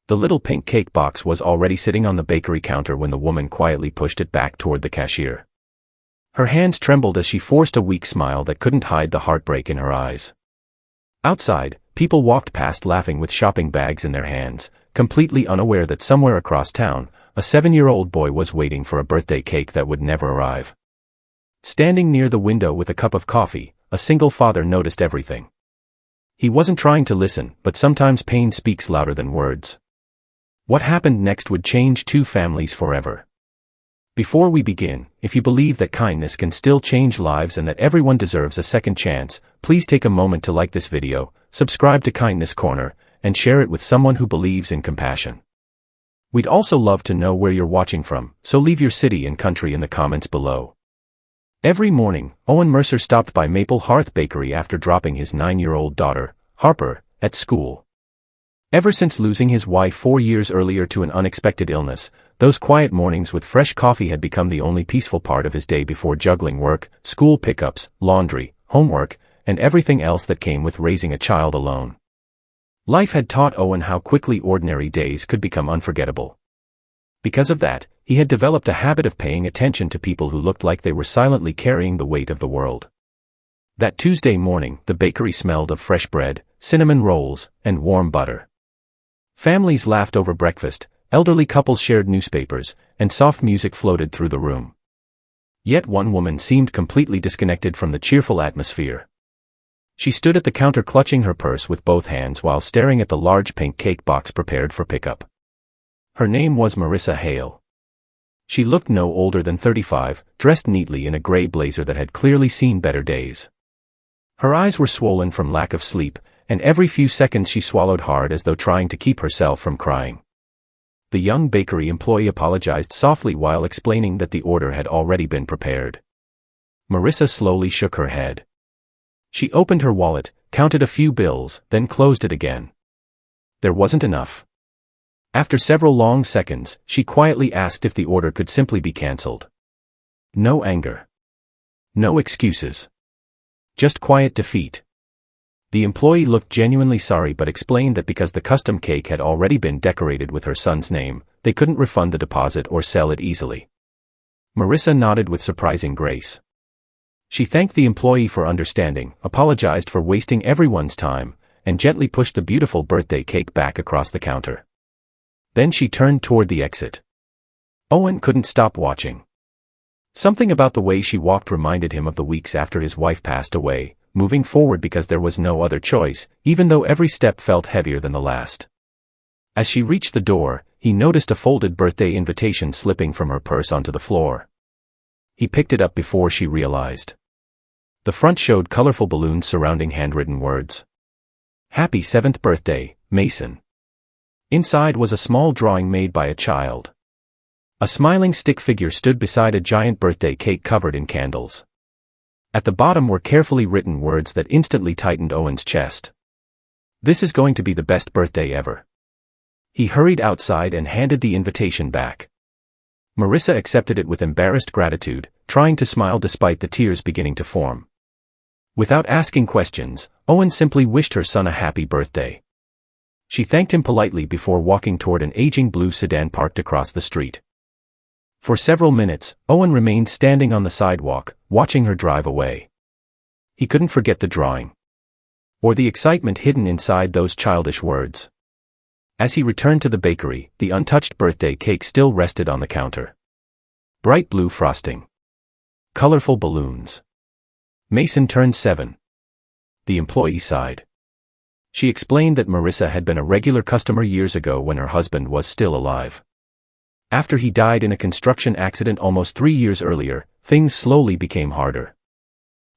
The little pink cake box was already sitting on the bakery counter when the woman quietly pushed it back toward the cashier. Her hands trembled as she forced a weak smile that couldn't hide the heartbreak in her eyes. Outside, people walked past laughing with shopping bags in their hands, completely unaware that somewhere across town, a 7-year-old boy was waiting for a birthday cake that would never arrive. Standing near the window with a cup of coffee, a single father noticed everything. He wasn't trying to listen, but sometimes pain speaks louder than words. What happened next would change two families forever. Before we begin, if you believe that kindness can still change lives and that everyone deserves a second chance, please take a moment to like this video, subscribe to Kindness Corner, and share it with someone who believes in compassion. We'd also love to know where you're watching from, so leave your city and country in the comments below. Every morning, Owen Mercer stopped by Maple Hearth Bakery after dropping his 9-year-old daughter, Harper, at school. Ever since losing his wife 4 years earlier to an unexpected illness, those quiet mornings with fresh coffee had become the only peaceful part of his day before juggling work, school pickups, laundry, homework, and everything else that came with raising a child alone. Life had taught Owen how quickly ordinary days could become unforgettable. Because of that, he had developed a habit of paying attention to people who looked like they were silently carrying the weight of the world. That Tuesday morning, the bakery smelled of fresh bread, cinnamon rolls, and warm butter. Families laughed over breakfast, elderly couples shared newspapers, and soft music floated through the room. Yet one woman seemed completely disconnected from the cheerful atmosphere. She stood at the counter clutching her purse with both hands while staring at the large pink cake box prepared for pickup. Her name was Marissa Hale. She looked no older than 35, dressed neatly in a gray blazer that had clearly seen better days. Her eyes were swollen from lack of sleep, and every few seconds she swallowed hard as though trying to keep herself from crying. The young bakery employee apologized softly while explaining that the order had already been prepared. Marissa slowly shook her head. She opened her wallet, counted a few bills, then closed it again. There wasn't enough. After several long seconds, she quietly asked if the order could simply be canceled. No anger. No excuses. Just quiet defeat. The employee looked genuinely sorry but explained that because the custom cake had already been decorated with her son's name, they couldn't refund the deposit or sell it easily. Marissa nodded with surprising grace. She thanked the employee for understanding, apologized for wasting everyone's time, and gently pushed the beautiful birthday cake back across the counter. Then she turned toward the exit. Owen couldn't stop watching. Something about the way she walked reminded him of the weeks after his wife passed away, moving forward because there was no other choice, even though every step felt heavier than the last. As she reached the door, he noticed a folded birthday invitation slipping from her purse onto the floor. He picked it up before she realized. The front showed colorful balloons surrounding handwritten words. Happy 7th birthday, Mason. Inside was a small drawing made by a child. A smiling stick figure stood beside a giant birthday cake covered in candles. At the bottom were carefully written words that instantly tightened Owen's chest. This is going to be the best birthday ever. He hurried outside and handed the invitation back. Marissa accepted it with embarrassed gratitude, trying to smile despite the tears beginning to form. Without asking questions, Owen simply wished her son a happy birthday. She thanked him politely before walking toward an aging blue sedan parked across the street. For several minutes, Owen remained standing on the sidewalk, watching her drive away. He couldn't forget the drawing. Or the excitement hidden inside those childish words. As he returned to the bakery, the untouched birthday cake still rested on the counter. Bright blue frosting. Colorful balloons. Mason turned 7. The employee sighed. She explained that Marissa had been a regular customer years ago when her husband was still alive. After he died in a construction accident almost 3 years earlier, things slowly became harder.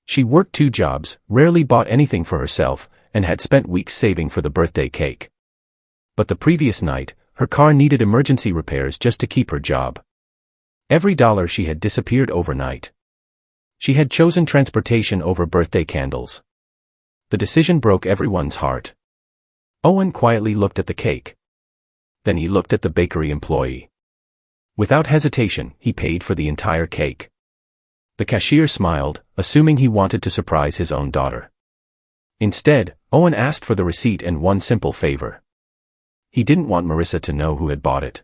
She worked 2 jobs, rarely bought anything for herself, and had spent weeks saving for the birthday cake. But the previous night, her car needed emergency repairs just to keep her job. Every dollar she had disappeared overnight. She had chosen transportation over birthday candles. The decision broke everyone's heart. Owen quietly looked at the cake. Then he looked at the bakery employee. Without hesitation, he paid for the entire cake. The cashier smiled, assuming he wanted to surprise his own daughter. Instead, Owen asked for the receipt and one simple favor. He didn't want Marissa to know who had bought it.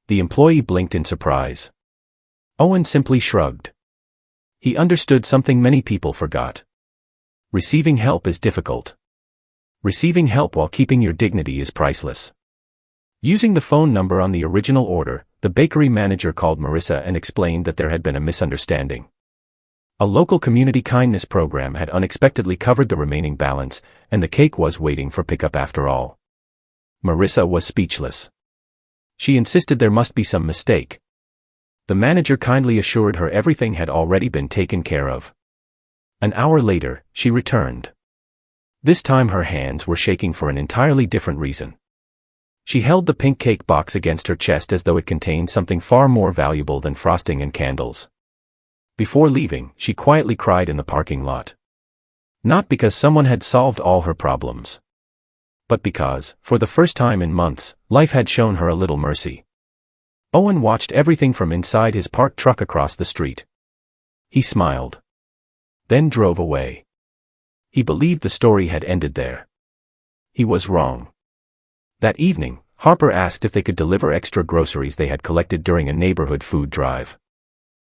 The employee blinked in surprise. Owen simply shrugged. He understood something many people forgot. Receiving help is difficult. Receiving help while keeping your dignity is priceless. Using the phone number on the original order, the bakery manager called Marissa and explained that there had been a misunderstanding. A local community kindness program had unexpectedly covered the remaining balance, and the cake was waiting for pickup after all. Marissa was speechless. She insisted there must be some mistake. The manager kindly assured her everything had already been taken care of. An hour later, she returned. This time her hands were shaking for an entirely different reason. She held the pink cake box against her chest as though it contained something far more valuable than frosting and candles. Before leaving, she quietly cried in the parking lot. Not because someone had solved all her problems, but because, for the first time in months, life had shown her a little mercy. Owen watched everything from inside his parked truck across the street. He smiled. Then drove away. He believed the story had ended there. He was wrong. That evening, Harper asked if they could deliver extra groceries they had collected during a neighborhood food drive.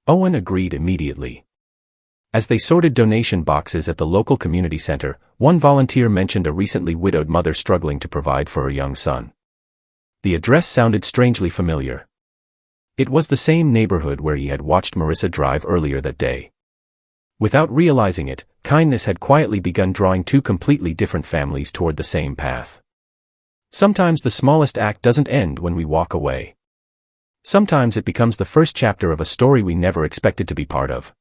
Owen agreed immediately. As they sorted donation boxes at the local community center, one volunteer mentioned a recently widowed mother struggling to provide for her young son. The address sounded strangely familiar. It was the same neighborhood where he had watched Marissa drive earlier that day. Without realizing it, kindness had quietly begun drawing two completely different families toward the same path. Sometimes the smallest act doesn't end when we walk away. Sometimes it becomes the first chapter of a story we never expected to be part of.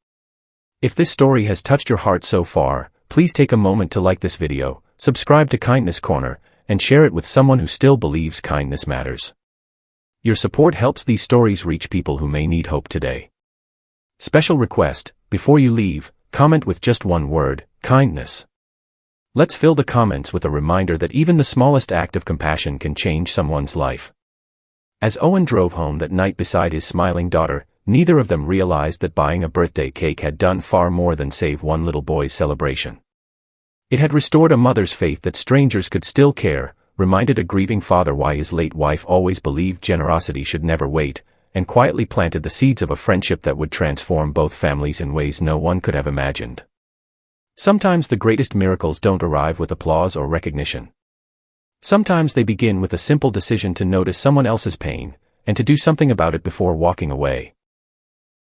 If this story has touched your heart so far, please take a moment to like this video, subscribe to Kindness Corner, and share it with someone who still believes kindness matters. Your support helps these stories reach people who may need hope today. Special request, before you leave, comment with just one word, kindness. Let's fill the comments with a reminder that even the smallest act of compassion can change someone's life. As Owen drove home that night beside his smiling daughter, neither of them realized that buying a birthday cake had done far more than save one little boy's celebration. It had restored a mother's faith that strangers could still care, reminded a grieving father why his late wife always believed generosity should never wait, and quietly planted the seeds of a friendship that would transform both families in ways no one could have imagined. Sometimes the greatest miracles don't arrive with applause or recognition. Sometimes they begin with a simple decision to notice someone else's pain, and to do something about it before walking away.